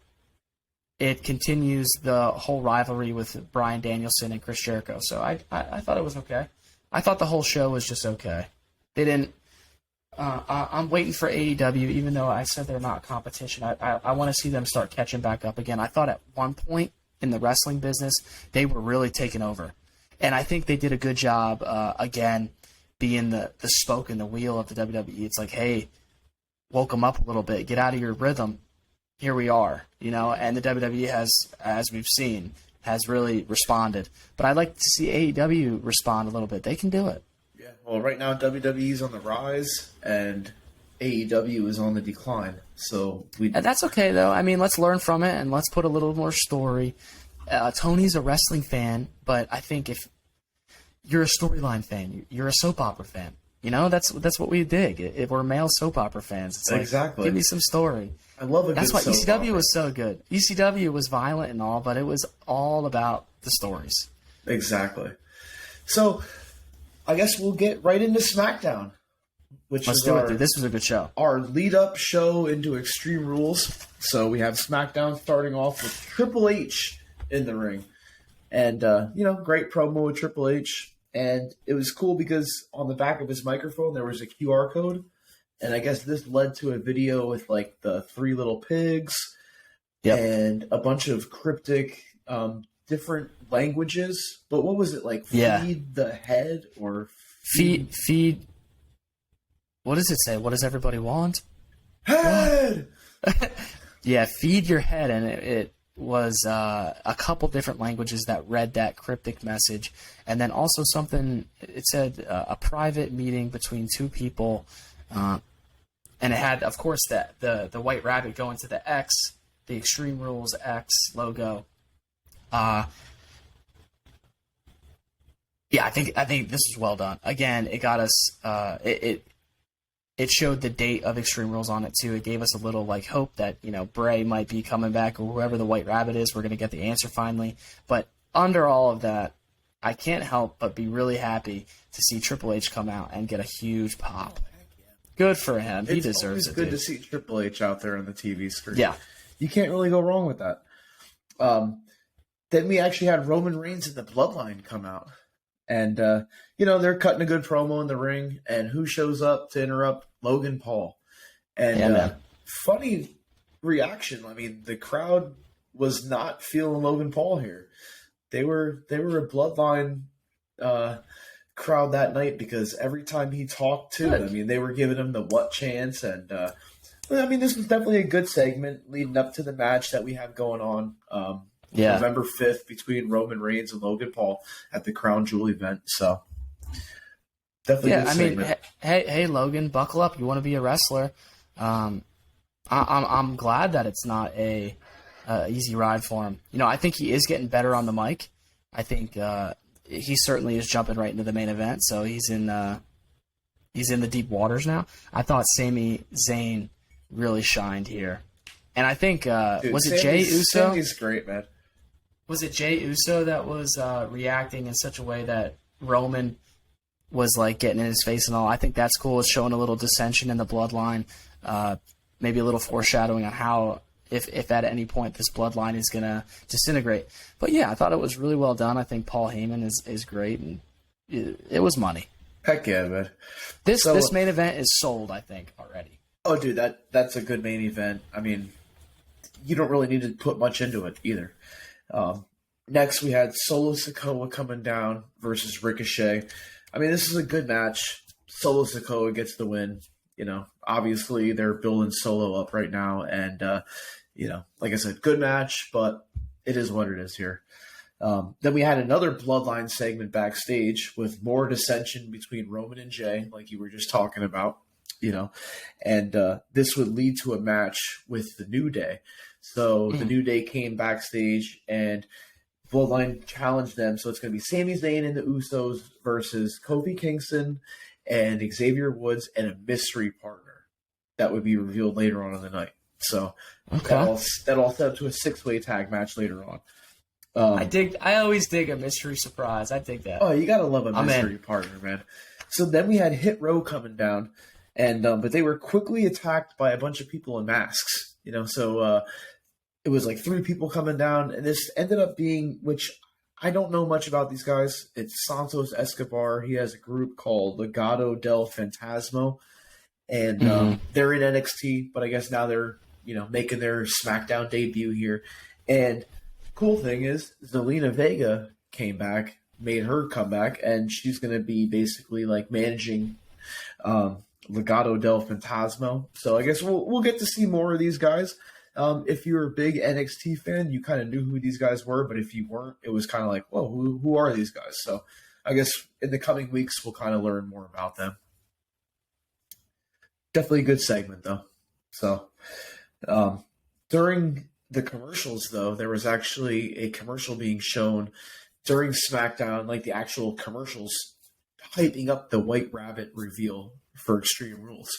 it continues the whole rivalry with Bryan Danielson and Chris Jericho. So I thought it was okay. I thought the whole show was just okay. They didn't. I'm waiting for AEW, even though I said they're not competition. I want to see them start catching back up again. I thought at one point in the wrestling business, they were really taking over. And I think they did a good job, again, being the spoke in the wheel of the WWE. It's like, hey, woke them up a little bit. Get out of your rhythm. Here we are, and the WWE has, as we've seen, has really responded. But I'd like to see AEW respond a little bit. They can do it. Yeah, well, right now WWE's on the rise, and AEW is on the decline. So And that's okay, though. I mean, let's learn from it, and let's put a little more story. Tony's a wrestling fan, but I think if you're a storyline fan, you're a soap opera fan. That's what we dig. If we're male soap opera fans, it's like, exactly. Give me some story. I love it. That's why ECW was so good. ECW was violent and all, but it was all about the stories. Exactly. So, I guess we'll get right into SmackDown. Let's do it, dude. This was a good show. Our lead-up show into Extreme Rules. So we have SmackDown starting off with Triple H in the ring. And, great promo with Triple H. And it was cool because on the back of his microphone, there was a QR code. And I guess this led to a video with, like, the 3 little pigs and a bunch of cryptic, different languages. But what was it, like, feed the head or feed? What does it say? What does everybody want? Head! Yeah, feed your head. And it was a couple different languages that read that cryptic message. And then also something, it said a private meeting between 2 people. And it had, of course, the White Rabbit going to the X, the Extreme Rules X logo. I think this was well done. Again, it got us. It showed the date of Extreme Rules on it too. It gave us a little hope that Bray might be coming back, or whoever the White Rabbit is. We're going to get the answer finally. But under all of that, I can't help but be really happy to see Triple H come out and get a huge pop. Good for him. He deserves it. It's good to see Triple H out there on the TV screen. Yeah. You can't really go wrong with that. Then we actually had Roman Reigns and the Bloodline come out. And, they're cutting a good promo in the ring. And who shows up to interrupt? Logan Paul. And funny reaction. I mean, the crowd was not feeling Logan Paul here. They were a Bloodline crowd that night because every time he talked to them, they were giving him the what chance. And, this was definitely a good segment leading up to the match that we have going on. November 5th between Roman Reigns and Logan Paul at the Crown Jewel event. So definitely good segment. Hey Logan, buckle up. You want to be a wrestler. I'm glad that it's not a easy ride for him. I think he is getting better on the mic. I think he certainly is jumping right into the main event. So he's in the deep waters now. I thought Sami Zayn really shined here. And I think was it Jey Uso? Sami's great, man. Was it Jey Uso that was reacting in such a way that Roman was getting in his face and all? I think that's cool. It's showing a little dissension in the bloodline, maybe a little foreshadowing on how, if at any point this bloodline is going to disintegrate. But yeah, I thought it was really well done. I think Paul Heyman is great, and it was money. Heck yeah, man. This main event is sold, I think, already. Oh, dude, that's a good main event. I mean, you don't really need to put much into it either. Next, we had Solo Sikoa coming down versus Ricochet. I mean, this is a good match. Solo Sikoa gets the win. Obviously they're building Solo up right now, and like I said, good match, but it is what it is here. Then we had another Bloodline segment backstage with more dissension between Roman and Jey, like you were just talking about. and this would lead to a match with the New Day. So the New Day came backstage and Bloodline challenged them. So it's going to be Sami Zayn and the Usos versus Kofi Kingston and Xavier Woods and a mystery partner that would be revealed later on in the night. So that all set up to a 6-way tag match later on. I always dig a mystery surprise. I dig that. Oh, you gotta love a mystery partner, man. So then we had Hit Row coming down, and but they were quickly attacked by a bunch of people in masks. So it was like 3 people coming down, and this ended up being, which I don't know much about these guys. It's Santos Escobar. He has a group called Legado del Fantasma, and they're in NXT, but I guess now they're making their SmackDown debut here. And cool thing is Zelina Vega came back, made her comeback, and she's going to be basically like managing Legado del Fantasma. So I guess we'll get to see more of these guys. If you're a big NXT fan, you kind of knew who these guys were, but if you weren't, it was kind of like, whoa, who are these guys? So I guess in the coming weeks, we'll kind of learn more about them. Definitely a good segment, though. So during the commercials, though, there was actually a commercial being shown during SmackDown, like the actual commercials, hyping up the White Rabbit reveal for Extreme Rules.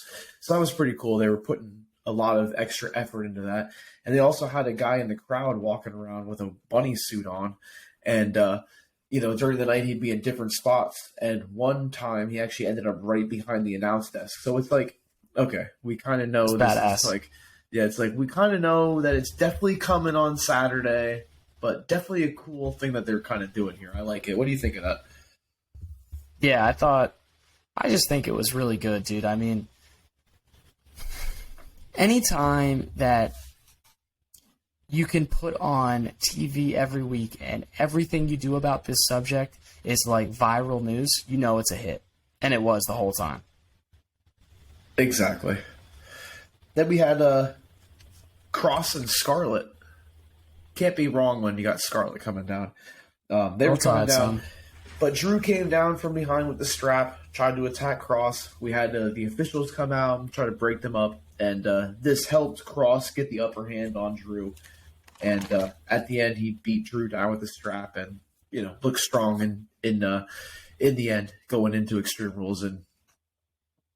So that was pretty cool. They were putting a lot of extra effort into that. And they also had a guy in the crowd walking around with a bunny suit on. And, during the night, he'd be in different spots. And one time, he actually ended up right behind the announce desk. So it's like, okay, we kind of know it's this badass. is like, it's like we kind of know that it's definitely coming on Saturday, but definitely a cool thing that they're kind of doing here. I like it. What do you think of that? Yeah, I just think it was really good, dude. I mean, anytime that you can put on TV every week and everything you do about this subject is like viral news, it's a hit. And it was the whole time. Exactly. Then we had Cross and Scarlett. Can't be wrong when you got Scarlett coming down. They were coming down. But Drew came down from behind with the strap, tried to attack Cross. We had the officials come out and try to break them up. And this helped Cross get the upper hand on Drew. And at the end, he beat Drew down with the strap and, looked strong in the end going into Extreme Rules. And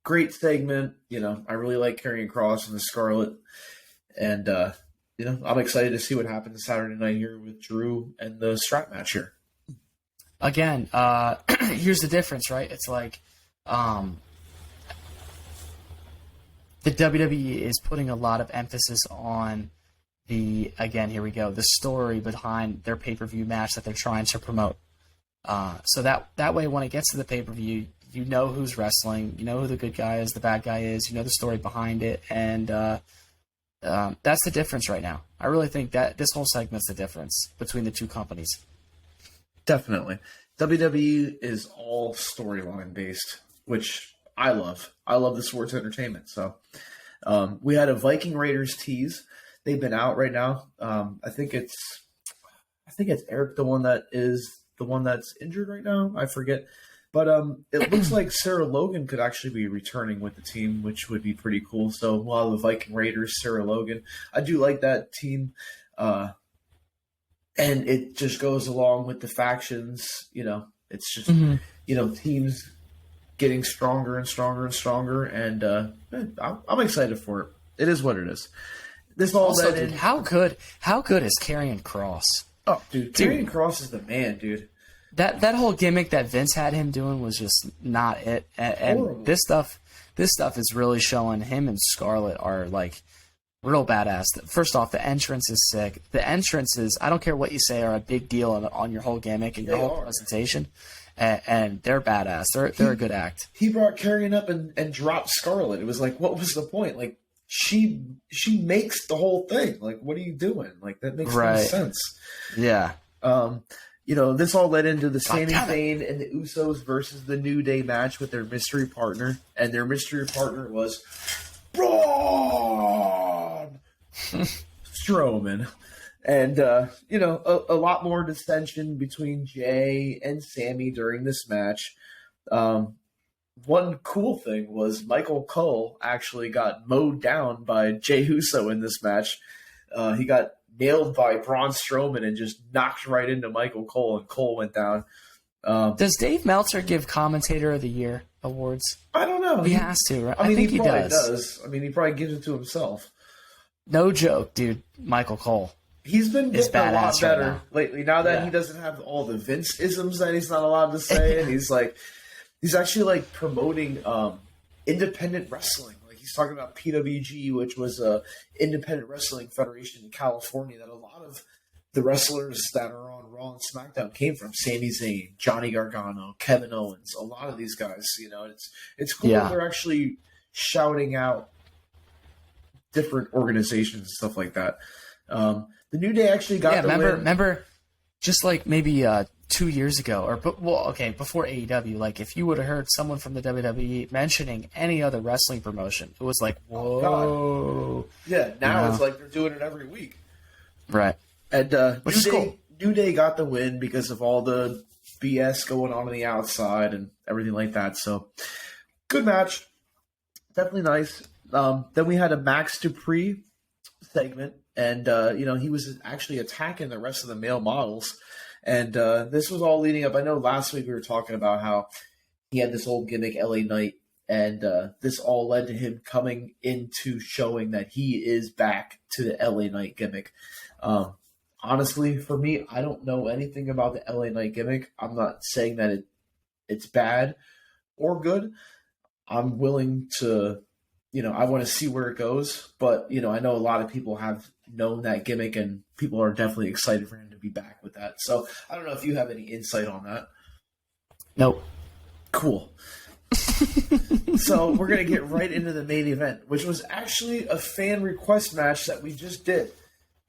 great segment. I really like Karrion Kross and the Scarlet. And, I'm excited to see what happens Saturday night here with Drew and the strap match here. Again, here's the difference, right? It's like the WWE is putting a lot of emphasis on here we go, the story behind their pay-per-view match that they're trying to promote. So that way, when it gets to the pay-per-view, you know who's wrestling, you know who the good guy is, the bad guy is, you know the story behind it, and that's the difference right now. I really think that this whole segment's the difference between the two companies. Definitely. WWE is all storyline based, which I love. I love the sports entertainment. So we had a Viking Raiders tease. They've been out right now. I think it's Eric, the one that's injured right now. I forget. But it looks like Sarah Logan could actually be returning with the team, which would be pretty cool. So while the Viking Raiders, Sarah Logan, I do like that team. And it just goes along with the factions. It's just, teams getting stronger and stronger and stronger. And I'm excited for it. It is what it is. This all also, dude, how good is Karrion Kross? Oh, dude, Karrion Kross is the man, dude. That whole gimmick that Vince had him doing was just not it. And this stuff is really showing him and Scarlett are like real badass. First off, the entrance is sick. The entrances, I don't care what you say, are a big deal on your whole gimmick and your whole presentation. And they're badass. They're a good act. He brought Karrion up and dropped Scarlett. It was like, what was the point? Like, she makes the whole thing. Like, what are you doing? Like, that makes no sense. Yeah. This all led into the Sami Zayn and the Usos versus the New Day match with their mystery partner. And their mystery partner was Braun Strowman. And, a lot more dissension between Jay and Sami during this match. one cool thing was Michael Cole actually got mowed down by Jey Uso in this match. He got nailed by Braun Strowman and just knocked right into Michael Cole, and Cole went down. Does Dave Meltzer give Commentator of the Year awards? I don't know. He has to, right? I mean, think he probably does. does. I mean, he probably gives it to himself. No joke, dude. Michael Cole. He's been getting a lot badass better right now. lately. Now that he doesn't have all the Vince isms that he's not allowed to say, and he's actually like promoting independent wrestling. Like he's talking about PWG, which was a independent wrestling federation in California that a lot of the wrestlers that are on Raw and SmackDown came from. Sami Zayn, Johnny Gargano, Kevin Owens. A lot of these guys, it's cool that they're actually shouting out different organizations and stuff like that. The New Day actually got the win. Remember, just like maybe 2 years ago, before AEW, like if you would have heard someone from the WWE mentioning any other wrestling promotion, it was like, whoa. Oh, yeah, now it's like they're doing it every week. Right. And which is cool. New Day got the win because of all the BS going on the outside and everything like that. So, good match. Definitely nice. Then we had a Max Dupree segment. And, he was actually attacking the rest of the male models. And this was all leading up. I know last week we were talking about how he had this old gimmick, LA Knight. And this all led to him coming into showing that he is back to the LA Knight gimmick. Honestly, for me, I don't know anything about the LA Knight gimmick. I'm not saying that it's bad or good. I'm willing to, I want to see where it goes. But, I know a lot of people have known that gimmick, and people are definitely excited for him to be back with that. So I don't know if you have any insight on that. Nope. Cool. So we're going to get right into the main event, which was actually a fan request match that we just did,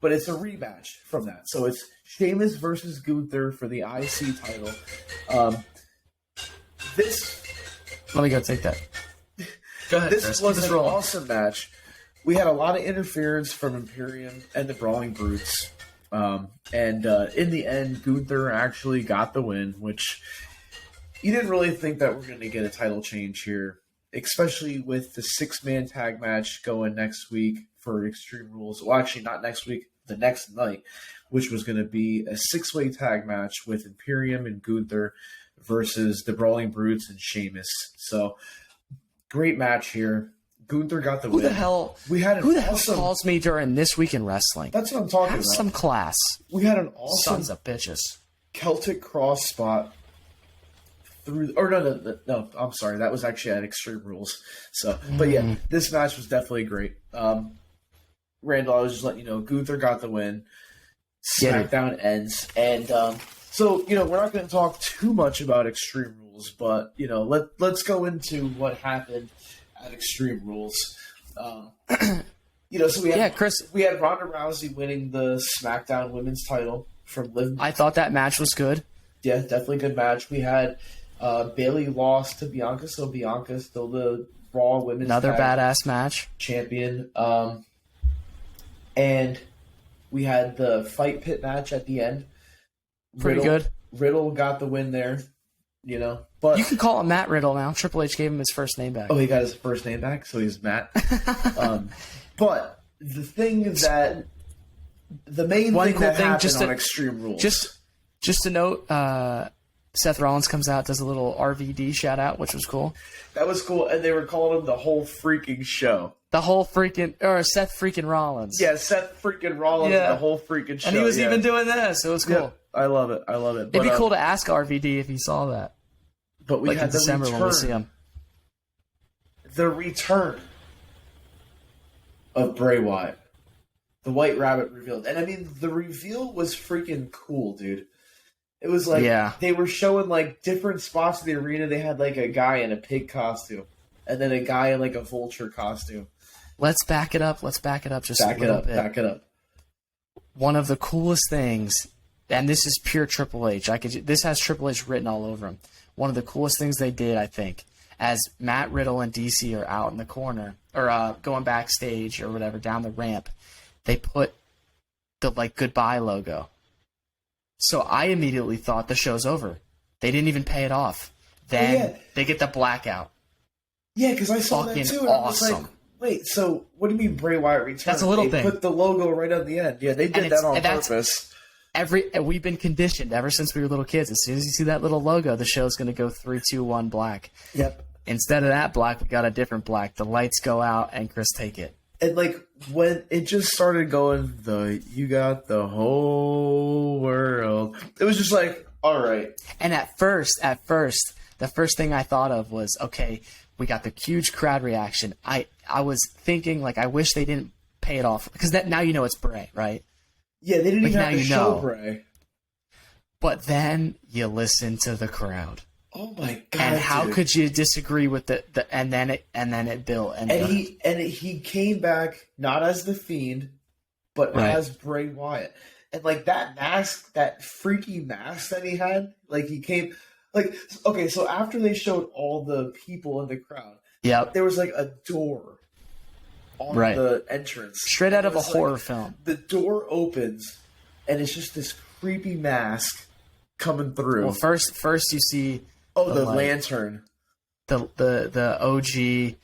but it's a rematch from that. So it's Sheamus versus Gunther for the IC title. Let me go take that. Go ahead. This was an awesome match. We had a lot of interference from Imperium and the Brawling Brutes. And in the end, Gunther actually got the win, which you didn't really think that we're going to get a title change here, especially with the 6-man tag match going next week for Extreme Rules. Well, actually, not next week, the next night, which was going to be a 6-way tag match with Imperium and Gunther versus the Brawling Brutes and Sheamus. So, great match here. Gunther got the win. Who the hell calls me during This Week in Wrestling? That's what I'm talking Have about. some class. We had an awesome Sons of bitches. Celtic cross spot through. Or no. I'm sorry. That was actually at Extreme Rules. So, but yeah, this match was definitely great. Randall, I was just letting you know, Gunther got the win. SmackDown ends, and so we're not going to talk too much about Extreme Rules, but let's go into what happened at Extreme Rules. So we had Chris. We had Ronda Rousey winning the SmackDown Women's title from Liv. I thought that match was good. Yeah, definitely good match. We had Bayley lost to Bianca, so Bianca still the Raw Women's Another badass match. Champion. And we had the fight pit match at the end. Pretty good. Riddle got the win there. But you can call him Matt Riddle now. Triple H gave him his first name back. Oh, he got his first name back, so he's Matt. But the thing that the main thing that happened on Extreme Rules, just to note, Seth Rollins comes out, does a little RVD shout out, which was cool. That was cool, and they were calling him the whole freaking show. Seth freaking Rollins. Yeah, Seth freaking Rollins, the whole freaking show. And he was even doing this. It was cool. Yeah, I love it. It'd be cool to ask RVD if he saw that. But we had in December when we see him. The return of Bray Wyatt. The White Rabbit revealed. And I mean, the reveal was freaking cool, dude. It was like, they were showing like different spots of the arena. They had like a guy in a pig costume. And then a guy in like a vulture costume. Let's back it up just a little bit. Back it up. One of the coolest things, and this is pure Triple H. This has Triple H written all over him. One of the coolest things they did, I think, as Matt Riddle and DC are out in the corner, or going backstage or whatever, down the ramp, they put the goodbye logo. So I immediately thought the show's over. They didn't even pay it off. Then they get the blackout. Yeah, because I saw that Fucking too, and I was like, awesome. wait, so what do you mean Bray Wyatt Return? That's a little they thing. put the logo right on the end. Yeah, they did that on purpose. We've been conditioned ever since we were little kids. As soon as you see that little logo, the show's going to go 3, 2, 1 black. Yep. Instead of that black, we got a different black. The lights go out, and Chris take it. And like when it just started going, you got the whole world. It was just like, all right. And at first, the first thing I thought of was, okay, we got the huge crowd reaction. I was thinking, like, I wish they didn't pay it off, because now you know it's Bray, right? Yeah, they didn't Like, even now have to you show know. Bray. But then you listen to the crowd. Oh my god! And how dude. could you disagree with the and then it built and he came back not as the Fiend, but Right. as Bray Wyatt, and like that mask, that freaky mask that he had, like he came, like okay, so after they showed all the people in the crowd, Yep. there was like a door on Right. the entrance, Straight out And of it a was horror like, film. The door opens, and it's just this creepy mask coming through. Well, first you see the like, lantern. the OG.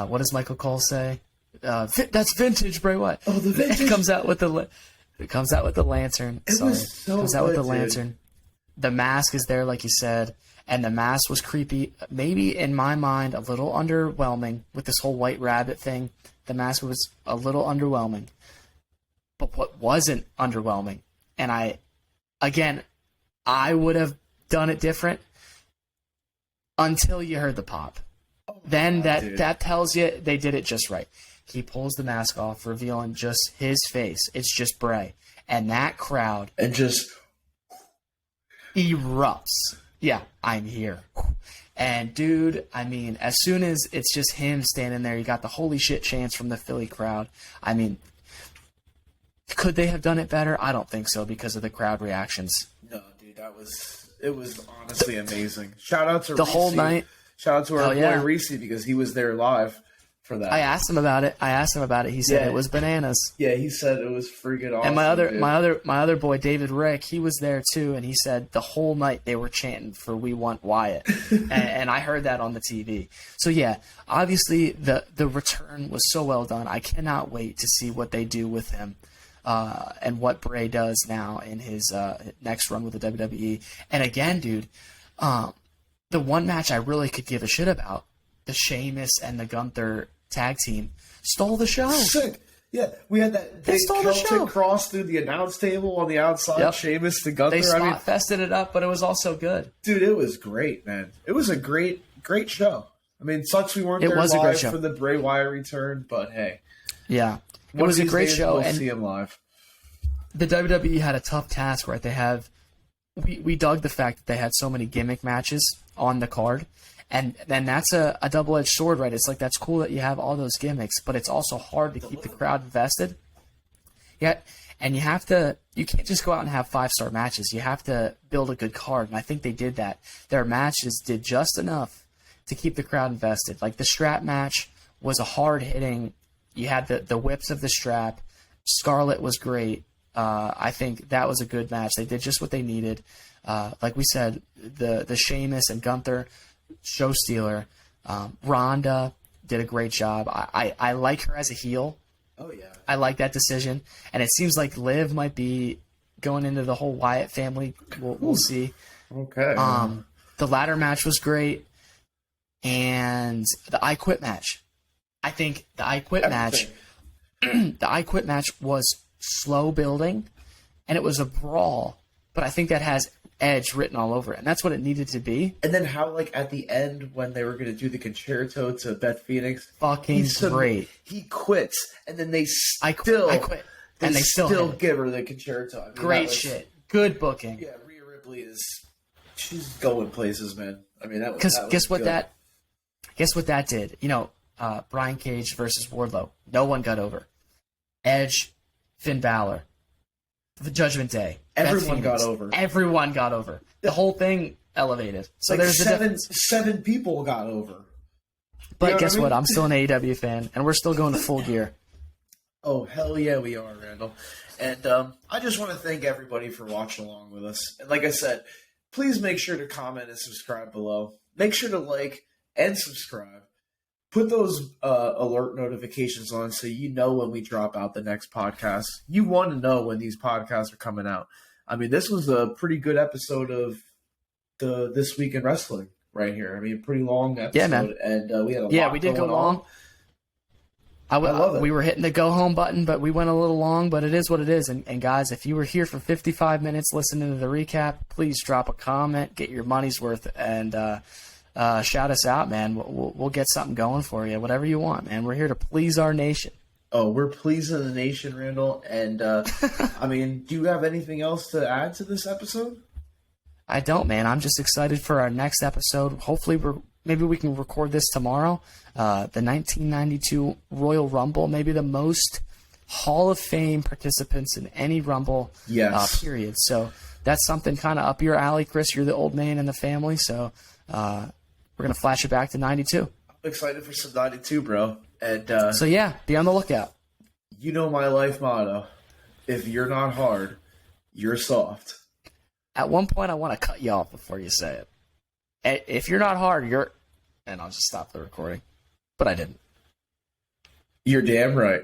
What does Michael Cole say? That's vintage Bray Wyatt. Oh, the vintage. It comes out with the lantern. It was so comes out with the good, lantern. dude. The mask is there, like you said, and the mask was creepy. Maybe in my mind, a little underwhelming with this whole White Rabbit thing. The mask was a little underwhelming. But what wasn't underwhelming, and I would have done it different until you heard the pop. Then that tells you they did it just right. He pulls the mask off, revealing just his face. It's just Bray. And that crowd And just erupts. Yeah, I'm here. And dude, I mean, as soon as it's just him standing there, you got the holy shit chants from the Philly crowd. I mean, could they have done it better? I don't think so, because of the crowd reactions. no, dude, it was honestly amazing. Shout out to The Reese. whole night. Shout out to our Hell yeah. boy Reese because he was there live for that. I asked him about it. He said Yeah. it was bananas. Yeah, he said it was freaking awesome. And dude. my other boy David Rick, he was there too, and he said the whole night they were chanting for "We want Wyatt," and I heard that on the TV. So yeah, obviously the return was so well done. I cannot wait to see what they do with him, and what Bray does now in his next run with the WWE. And again, dude, the one match I really could give a shit about, the Sheamus and the Gunther tag team, stole the show. Sick. Yeah, we had that big stole the show. Celtic cross through the announce table on the outside. Yep. Sheamus to Gunther. They spot fested it up, but it was also good. Dude, it was great, man. It was a great show. I mean, sucks we weren't It there was a great live show. for the Bray Wyatt return, but hey, Yeah, it one was of a these great days show, We'll and see him live. the WWE had a tough task, right? They have we dug the fact that they had so many gimmick matches on the card, and then that's a double-edged sword, right? It's like, that's cool that you have all those gimmicks, but it's also hard to keep the crowd invested. Yeah, and you can't just go out and have 5-star matches. You have to build a good card, and I think they did that. Their matches did just enough to keep the crowd invested. Like the strap match was a hard-hitting. You had the whips of the strap. Scarlett was great. I think that was a good match. They did just what they needed. Like we said, the Sheamus and Gunther show stealer. Ronda did a great job. I like her as a heel. Oh yeah. I like that decision, and it seems like Liv might be going into the whole Wyatt family. We'll see. Okay. The ladder match was great, and the I Quit match. I think the I Quit match. The I Quit match was slow building, and it was a brawl, but I think that has edge written all over it, and that's what it needed to be. And then how, like, at the end when they were going to do the concerto to Beth Phoenix, Fucking great. He quits, and then they I quit, and they still hit it. give her the concerto. I mean, Great shit. Good booking. Yeah, Rhea Ripley she's going places, man. I mean, that was Because guess what good. guess what that did? You know, Brian Cage versus Wardlow. No one got over. Edge, Finn Balor, the Judgment Day. Everyone got over. Everyone got over. The whole thing elevated. So Like there's the difference. seven people got over. But You know guess what I what? mean? I'm still an AEW fan, and we're still going to Full Gear. Oh, hell yeah, we are, Randall. And I just want to thank everybody for watching along with us. And like I said, please make sure to comment and subscribe below. Make sure to like and subscribe. put those alert notifications on so you know when we drop out the next podcast. You want to know when these podcasts are coming out. I mean, this was a pretty good episode of This Week in Wrestling right here. I mean, pretty long episode. Yeah, man. And we had a lot Yeah, we did go going long. on. I love it. We were hitting the go home button, but we went a little long, but it is what it is. And guys, if you were here for 55 minutes listening to the recap, please drop a comment, get your money's worth, and shout us out, man. We'll get something going for you, whatever you want, man. We're here to please our nation. Oh, we're pleasing the nation, Randall. And, I mean, do you have anything else to add to this episode? I don't, man. I'm just excited for our next episode. Hopefully, maybe we can record this tomorrow. The 1992 Royal Rumble, maybe the most Hall of Fame participants in any Rumble period. So that's something kind of up your alley, Chris. You're the old man in the family, so we're going to flash it back to 92. I'm excited for some 92, bro. And so, yeah, be on the lookout. You know my life motto. If you're not hard, you're soft. At one point, I want to cut you off before you say it. If you're not hard, you're... And I'll just stop the recording. But I didn't. You're damn right.